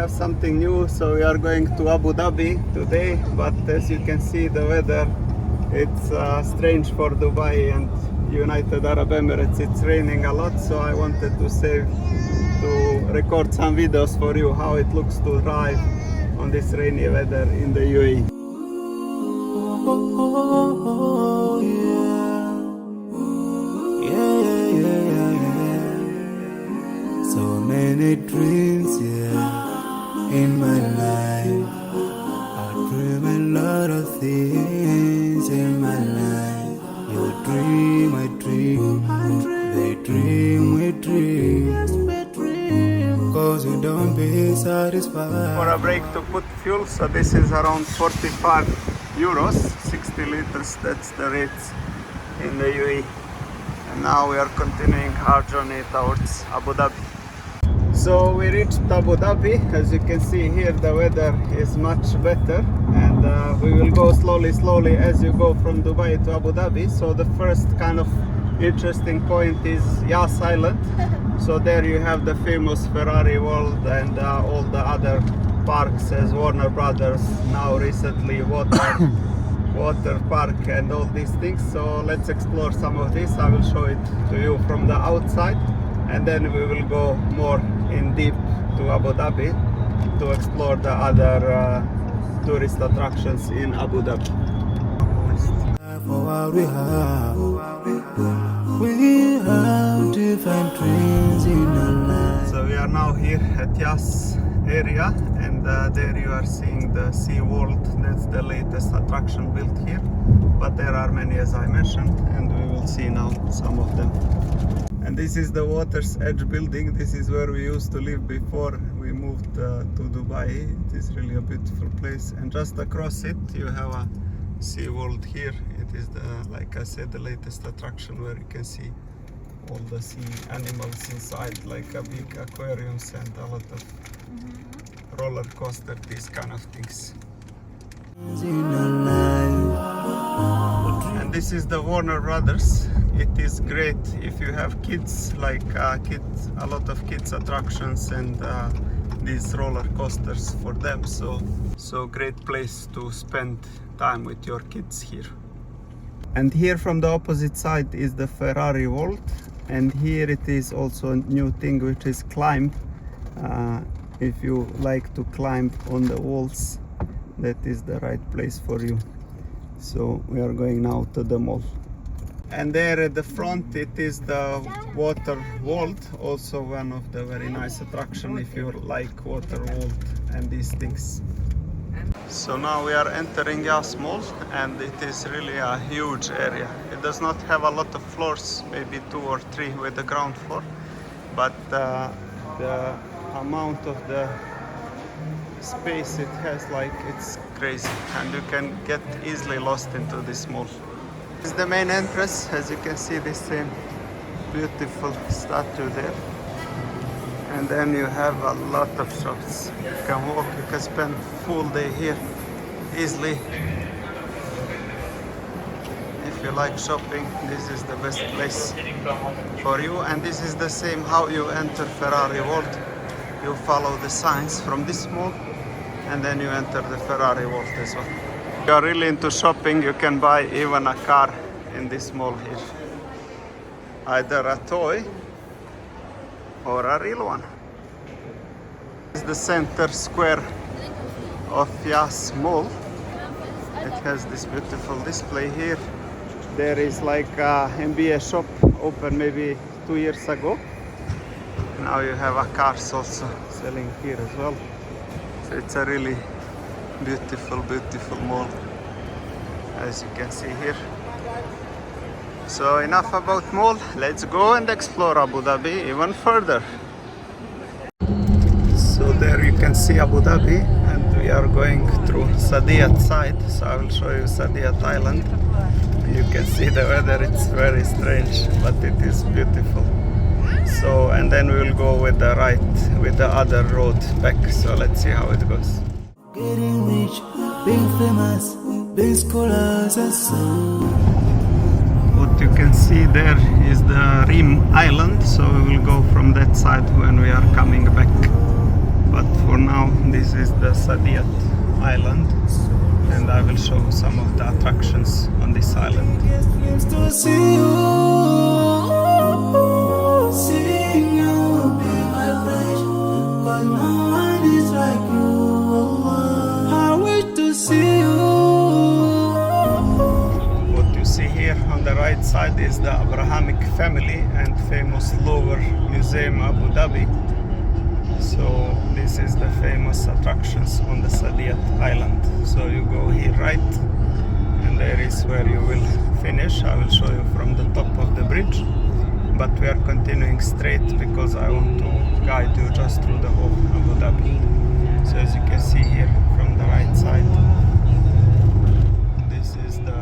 have something new. So we are going to Abu Dhabi today, but as you can see, the weather, it's strange for Dubai and United Arab Emirates. It's raining a lot, so I wanted to record some videos for you how it looks to drive on this rainy weather in the UAE. So many dreams, in my life. I dream a lot of things in my life. You dream, I dream. They dream, we dream. Cause you don't be satisfied. For a break to put fuel, so this is around 45 euros, 60 liters, that's the rates in the UAE. And now we are continuing our journey towards Abu Dhabi. So we reached Abu Dhabi. As you can see here, the weather is much better, and we will go slowly as you go from Dubai to Abu Dhabi. So the first kind of interesting point is Yas Island. So there you have the famous Ferrari World and all the other parks as Warner Brothers, now recently water park and all these things. So let's explore some of this. I will show it to you from the outside, and then we will go more in deep to Abu Dhabi to explore the other tourist attractions in Abu Dhabi. We have different dreams in our life. So we are now here at Yas area, and there you are seeing the SeaWorld. That's the latest attraction built here, but there are many, as I mentioned, and we will see now some of them. And this is the Water's Edge building. This is where we used to live before we moved to Dubai. It is really a beautiful place, and just across it you have a SeaWorld here. It is like I said, the latest attraction where you can see all the sea animals inside, like a big aquariums and a lot of roller coaster, these kind of things. And this is the Warner Brothers. It is great if you have kids, like a lot of kids attractions and these roller coasters for them. So great place to spend time with your kids here. And here from the opposite side is the Ferrari World, and here it is also a new thing, which is CLYMB. If you like to climb on the walls, that is the right place for you. So we are going now to the mall. And there at the front it is the Waterworld, also one of the very nice attractions if you like Waterworld and these things. So now we are entering Yas Mall, and it is really a huge area. It does not have a lot of floors, maybe 2 or 3 with the ground floor, but the amount of the space it has, like, it's crazy, and you can get easily lost into this mall. This is the main entrance. As you can see, this same beautiful statue there, and then you have a lot of shops. You can walk, you can spend full day here easily. If you like shopping, this is the best place for you. And this is the same how you enter Ferrari World. You follow the signs from this mall, and then you enter the Ferrari World as well. If you are really into shopping, you can buy even a car in this mall here. Either a toy or a real one. This is the center square of Yas Mall. It has this beautiful display here. There is like a MBA shop open maybe 2 years ago. Now you have a cars also selling here as well. So it's a really beautiful mall, as you can see here. So enough about mall, let's go and explore Abu Dhabi even further. So there you can see Abu Dhabi, and we are going through Saadiyat side. So I will show you Saadiyat Island. You can see the weather, it's very strange, but it is beautiful. So, and then we will go with the right, with the other road back. So let's see how it goes. Getting rich, being famous, being scholars and so. What you can see there is the Rim Island. So we will go from that side when we are coming back. But for now, this is the Saadiyat Island, and I will show some of the attractions on this island. To see you, seeing you will be my pleasure. 'Cause no one is like you, Allah. I wish to see you. What you see here on the right side is the Abrahamic family and famous Louvre Museum Abu Dhabi. So this is the famous attractions on the Saadiyat Island. So you go here right, and there is where you will finish. I will show you from the top of the bridge, but we are continuing straight because I want to guide you just through the whole Abu Dhabi. So as you can see here from the right side, this is the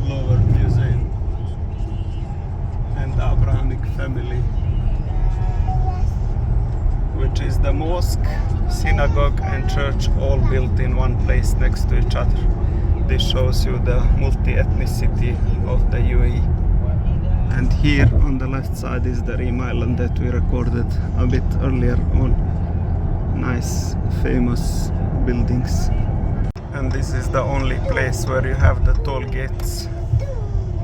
Louvre Museum and the Abrahamic family, which is the mosque, synagogue and church all built in one place next to each other. This shows you the multi-ethnicity of the UAE. And here on the left side is the Reem Island that we recorded a bit earlier on. Nice, famous buildings. And this is the only place where you have the toll gates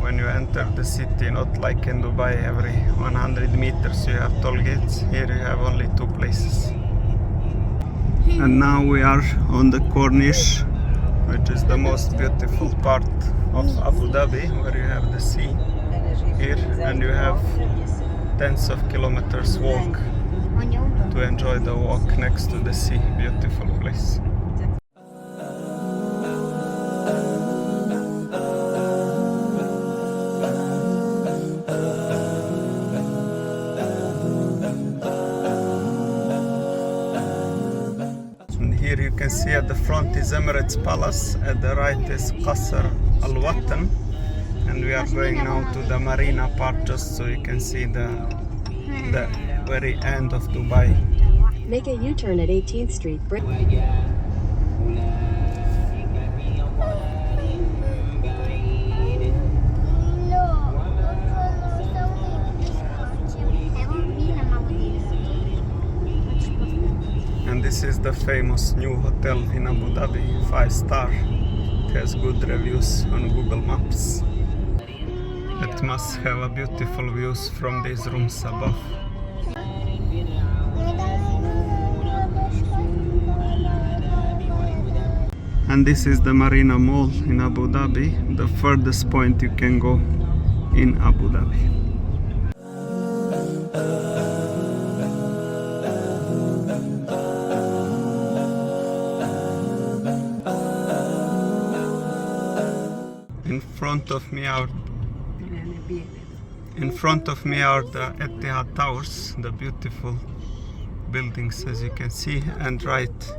when you enter the city, not like in Dubai, every 100 meters you have toll gates. Here you have only 2 places. And now we are on the Corniche, which is the most beautiful part of Abu Dhabi, where you have the sea here, and you have tens of kilometers walk to enjoy the walk next to the sea. Beautiful place. Here you can see at the front is Emirates Palace, at the right is Qasr Al Watan, and we are going now to the marina part just so you can see the very end of Dubai. Make a U-turn at 18th Street. And this is the famous new hotel in Abu Dhabi, 5-star. It has good reviews on Google Maps. It must have a beautiful views from these rooms above. And this is the Marina Mall in Abu Dhabi, the furthest point you can go in Abu Dhabi. In front of me are the Etihad Towers, the beautiful buildings as you can see, and right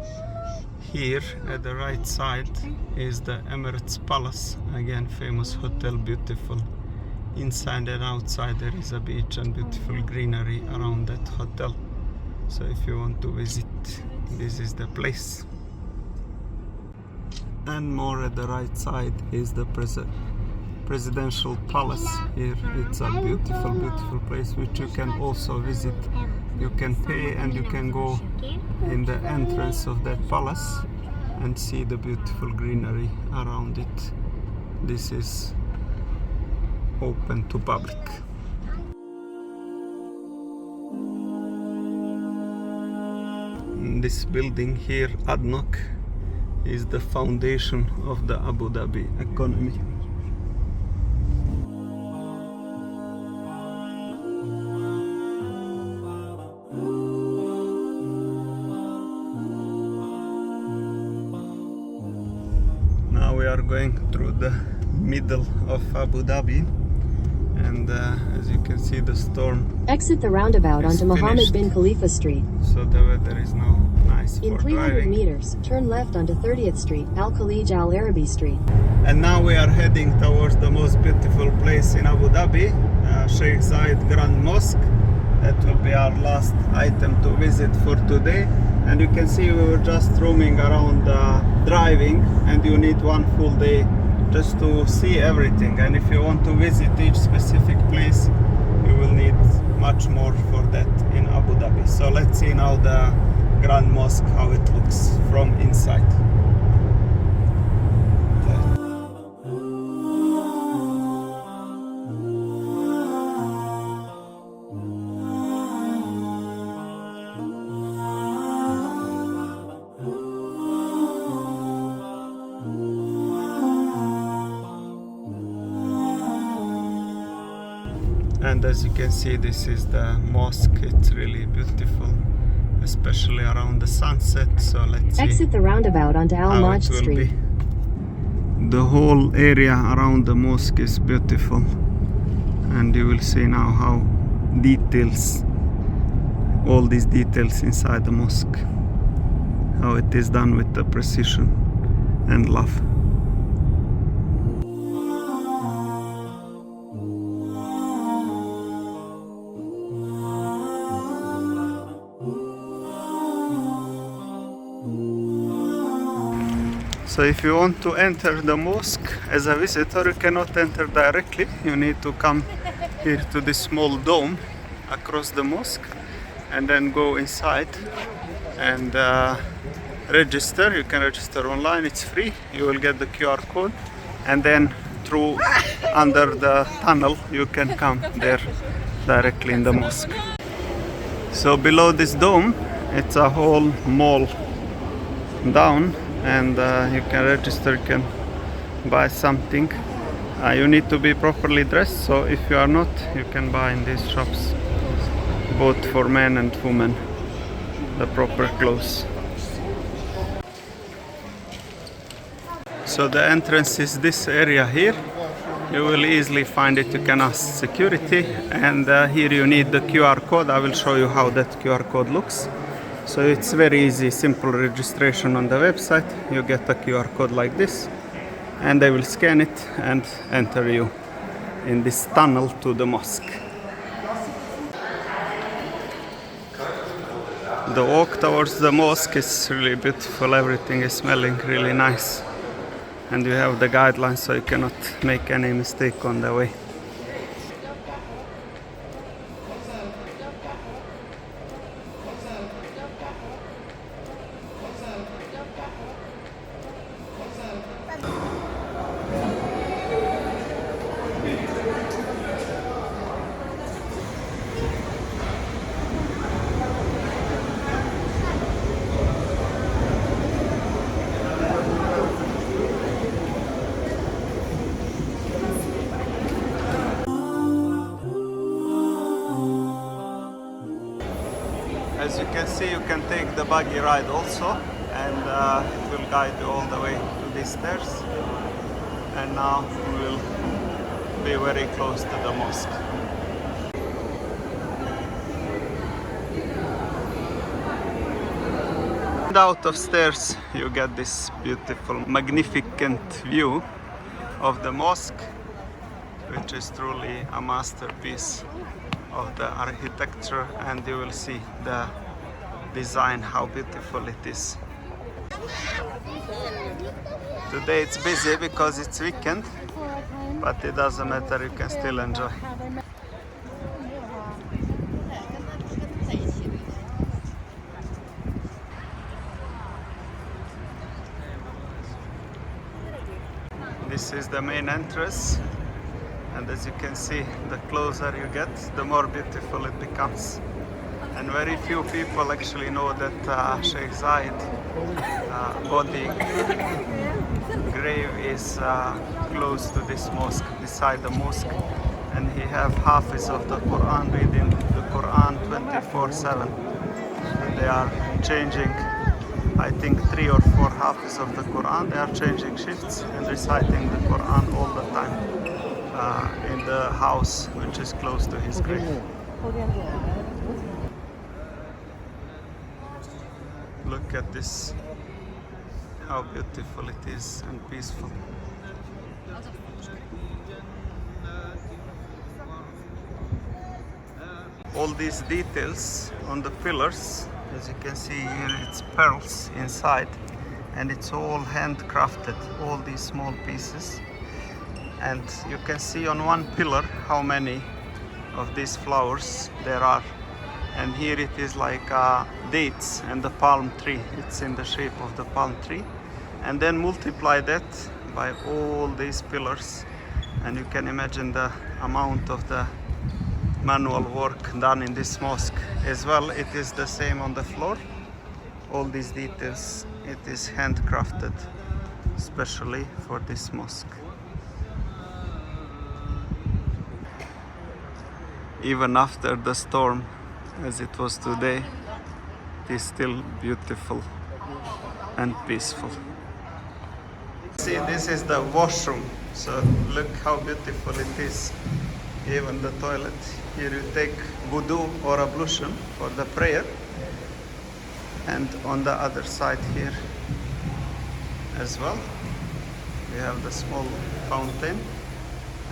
here at the right side is the Emirates Palace, again famous hotel, beautiful. Inside and outside there is a beach and beautiful greenery around that hotel. So if you want to visit, this is the place. And more at the right side is the presidential palace. Here it's a beautiful place which you can also visit. You can pay and you can go in the entrance of that palace and see the beautiful greenery around it. This is open to public. This building here, ADNOC, is the foundation of the Abu Dhabi economy. Now we are going through the middle of Abu Dhabi, and as you can see the storm. Exit the roundabout onto Mohammed finished. bin Khalifa Street. So the weather is now nice In for 300 driving. meters, turn left onto 30th Street, Al-Khalij Al-Arabi Street. And now we are heading towards the most beautiful place in Abu Dhabi, Sheikh Zayed Grand Mosque. That will be our last item to visit for today. And you can see we were just roaming around driving, and you need one full day just to see everything. And if you want to visit each specific place, you will need much more for that in Abu Dhabi. So let's see now the Grand Mosque, how it looks from inside. And as you can see, this is the mosque. It's really beautiful, especially around the sunset. So let's see Exit the roundabout onto Al how Majd it will Street. be. The whole area around the mosque is beautiful, and you will see now how all these details inside the mosque, how it is done with the precision and love. So if you want to enter the mosque as a visitor, you cannot enter directly. You need to come here to this small dome across the mosque and then go inside and register. You can register online, it's free. You will get the QR code, and then through under the tunnel you can come there directly in the mosque. So below this dome it's a whole mall down, and you can register, you can buy something. You need to be properly dressed, so if you are not, you can buy in these shops, both for men and women, the proper clothes. So the entrance is this area here. You will easily find it. You can ask security, and here you need the QR code. I will show you how that QR code looks. So it's very easy, simple registration on the website. You get a QR code like this, and they will scan it and enter you in this tunnel to the mosque. The walk towards the mosque is really beautiful. Everything is smelling really nice, and you have the guidelines, so you cannot make any mistake on the way. As you can see, you can take the buggy ride also, and it will guide you all the way to these stairs. And now we will be very close to the mosque. And out of stairs you get this beautiful, magnificent view of the mosque, which is truly a masterpiece of the architecture, and you will see the design, how beautiful it is. Today it's busy because it's weekend, but it doesn't matter, you can still enjoy. This is the main entrance, and as you can see, the closer you get, the more beautiful it becomes. And very few people actually know that Sheikh Zayed body grave is close to this mosque, beside the mosque, and he have Hafiz of the Quran reading the Quran 24/7. They are changing, I think 3 or 4 Hafiz of the Quran. They are changing shifts and reciting the Quran all the time in the house which is close to his grave. Look at this, how beautiful it is and peaceful. All these details on the pillars, as you can see here, it's pearls inside, and it's all handcrafted, all these small pieces. And you can see on one pillar how many of these flowers there are. And here it is like dates and the palm tree. It's in the shape of the palm tree. And then multiply that by all these pillars, and you can imagine the amount of the manual work done in this mosque. As well, it is the same on the floor. All these details, it is handcrafted especially for this mosque. Even after the storm, as it was today, it is still beautiful and peaceful. See, this is the washroom, so look how beautiful it is. Even the toilet. Here you take wudu or ablution for the prayer, and on the other side here as well we have the small fountain,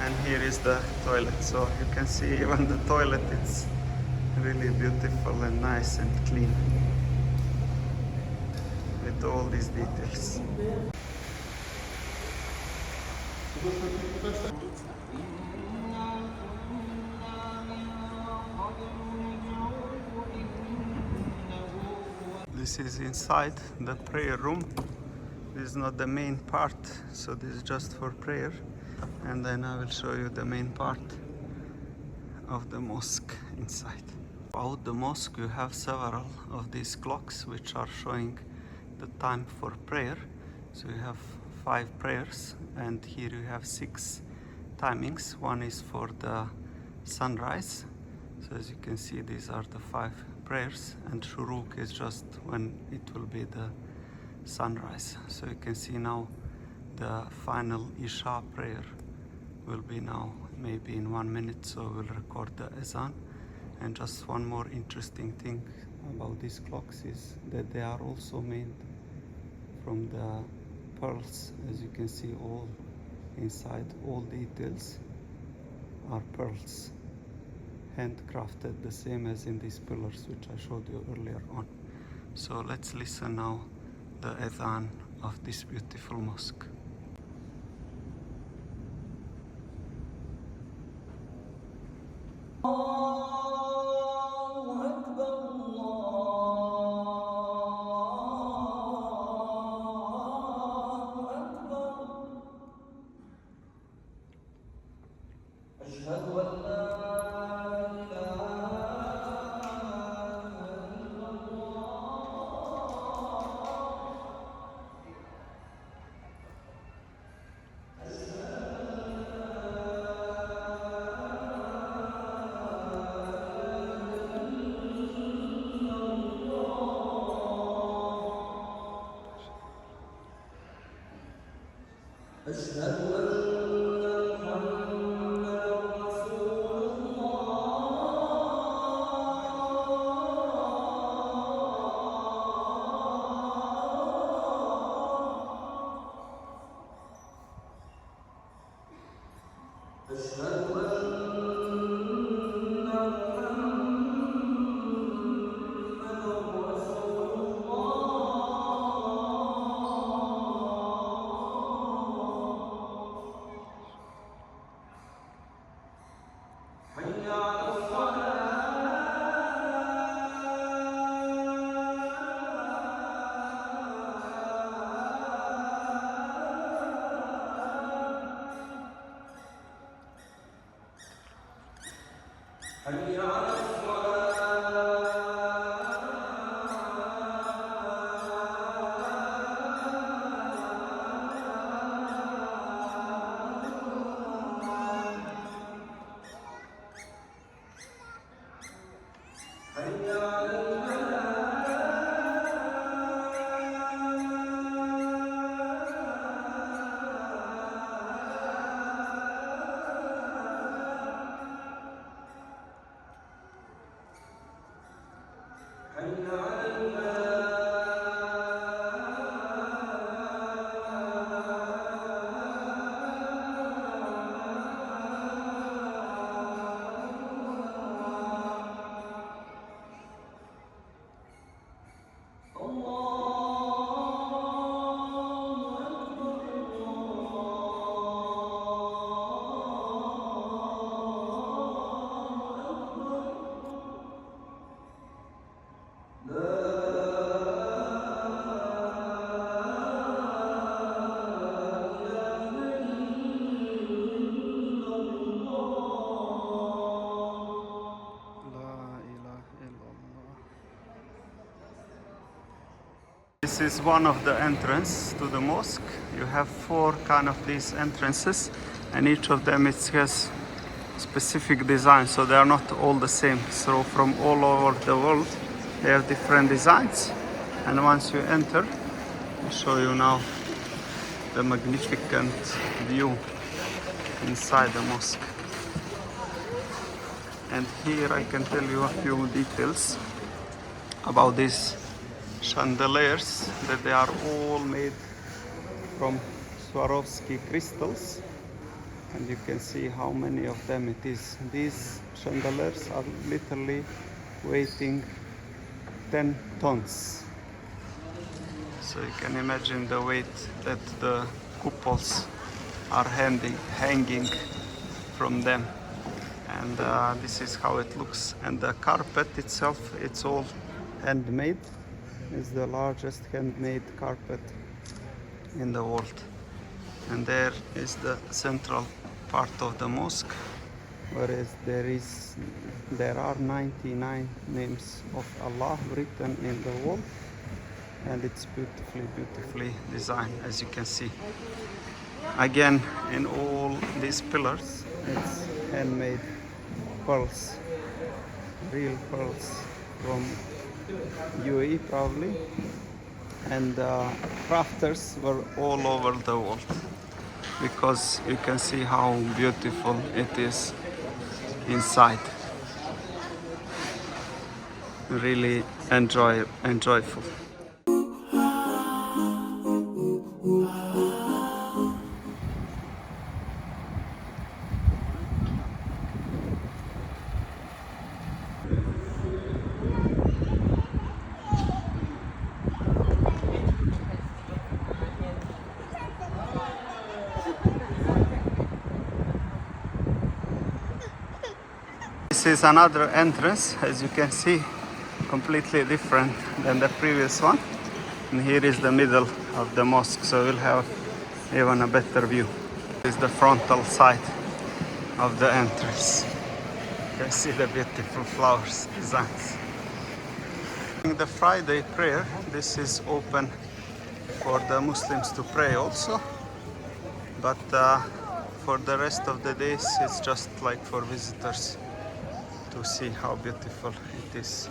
and here is the toilet. So you can see even the toilet, it's really beautiful and nice and clean with all these details. This is inside the prayer room. This is not the main part, so this is just for prayer. And then I will show you the main part of the mosque inside. Out the mosque you have several of these clocks which are showing the time for prayer. So you have 5 prayers, and here you have 6 timings. One is for the sunrise. So as you can see, these are the 5 prayers, and Shuruk is just when it will be the sunrise. So you can see now the final Isha prayer will be now maybe in 1 minute, so we'll record the Azan. And just one more interesting thing about these clocks is that they are also made from the pearls. As you can see, all inside, all details are pearls, handcrafted, the same as in these pillars which I showed you earlier on. So let's listen now the Adhan of this beautiful mosque. This is one of the entrance to the mosque. You have four kind of these entrances, and each of them it has specific design, so they are not all the same. So from all over the world they have different designs, and once you enter, I'll show you now the magnificent view inside the mosque. And here I can tell you a few details about these chandeliers, that they are all made from Swarovski crystals, and you can see how many of them it is. These chandeliers are literally weighing 10 tons. So you can imagine the weight that the cupoles are hanging from them. And this is how it looks. And the carpet itself, it's all handmade. It's the largest handmade carpet in the world. And there is the central part of the mosque, whereas there are 99 names of Allah written in the wall, and it's beautifully designed, as you can see. Again, in all these pillars, it's handmade pearls, real pearls from UAE probably, and crafters were all over the world, because you can see how beautiful it is inside. Really enjoyable. This is another entrance, as you can see, completely different than the previous one. And here is the middle of the mosque, so we'll have even a better view. This is the frontal side of the entrance. You can see the beautiful flowers designs. In the Friday prayer, this is open for the Muslims to pray also, but for the rest of the days it's just like for visitors to see how beautiful it is.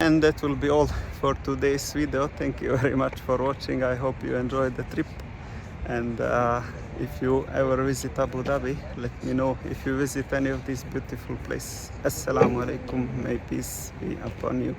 And that will be all for today's video. Thank you very much for watching. I hope you enjoyed the trip. And if you ever visit Abu Dhabi, let me know if you visit any of these beautiful places. Assalamu alaikum. May peace be upon you.